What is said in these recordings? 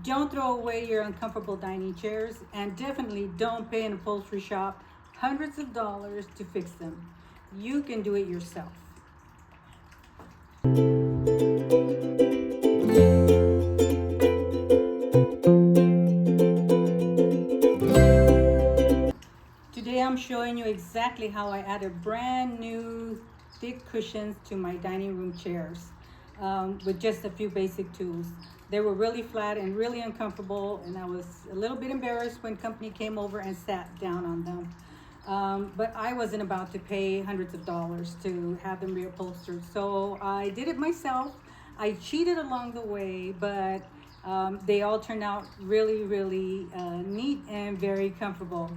Don't throw away your uncomfortable dining chairs, and definitely don't pay an upholstery shop hundreds of dollars to fix them. You can do it yourself. Today I'm showing you exactly how I added brand new thick cushions to my dining room chairs with just a few basic tools. They were really flat and really uncomfortable, and I was a little bit embarrassed when company came over and sat down on them. But I wasn't about to pay hundreds of dollars to have them reupholstered, so I did it myself. I cheated along the way, but they all turned out really neat and very comfortable.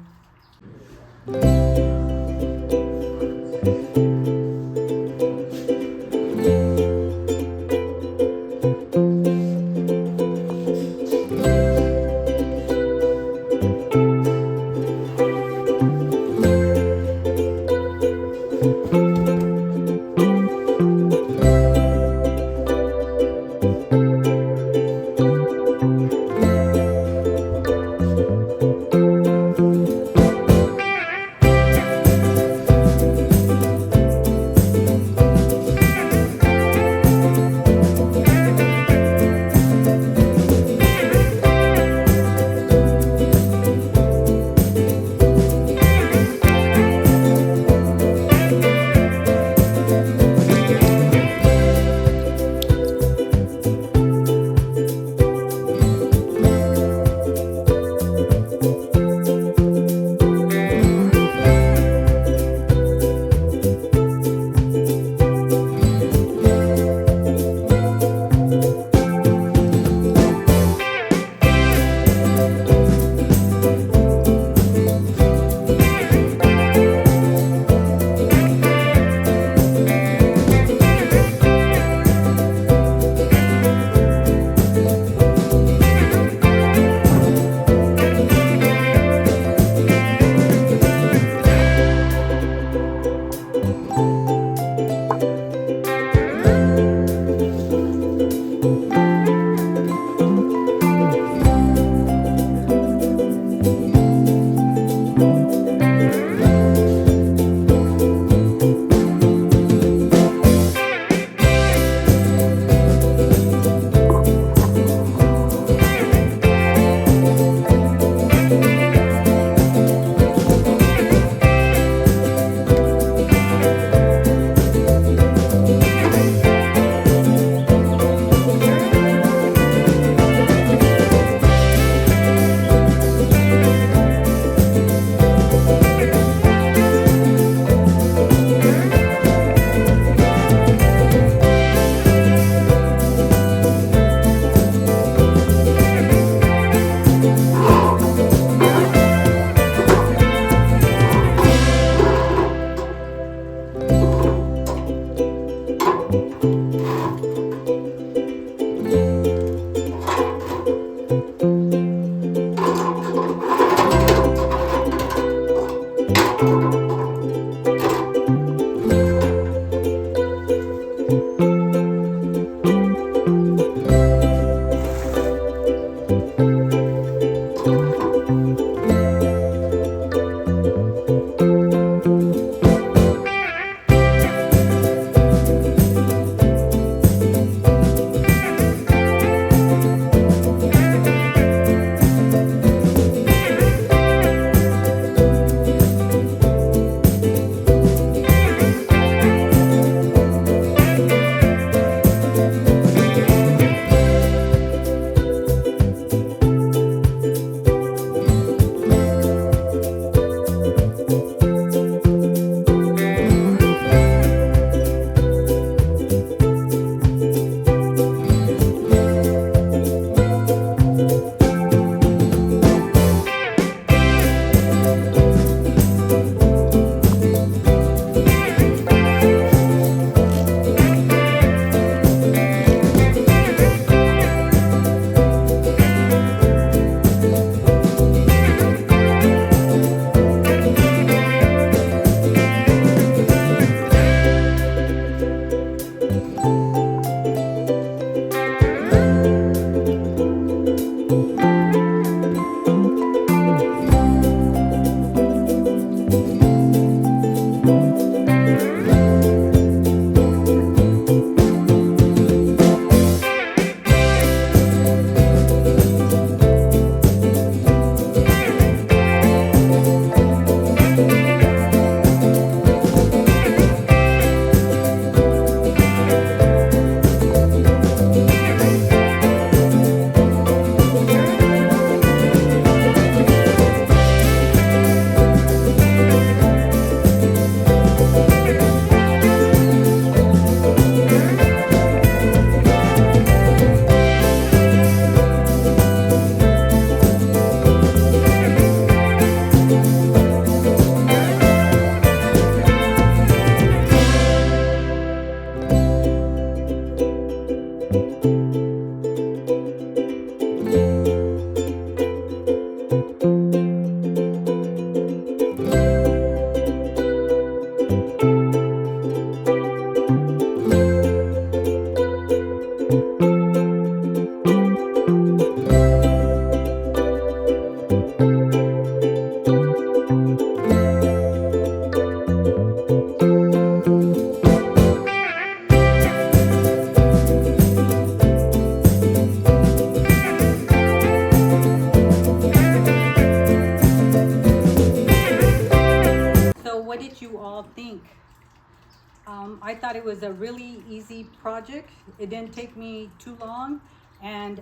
I thought it was a really easy project. It didn't take me too long, and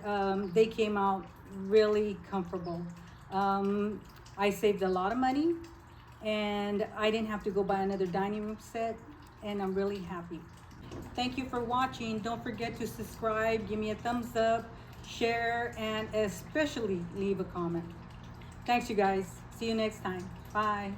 they came out really comfortable. I saved a lot of money, and I didn't have to go buy another dining room set, and I'm really happy. Thank you for watching. Don't forget to subscribe, give me a thumbs up, share, and especially leave a comment. Thanks, you guys. See you next time. Bye.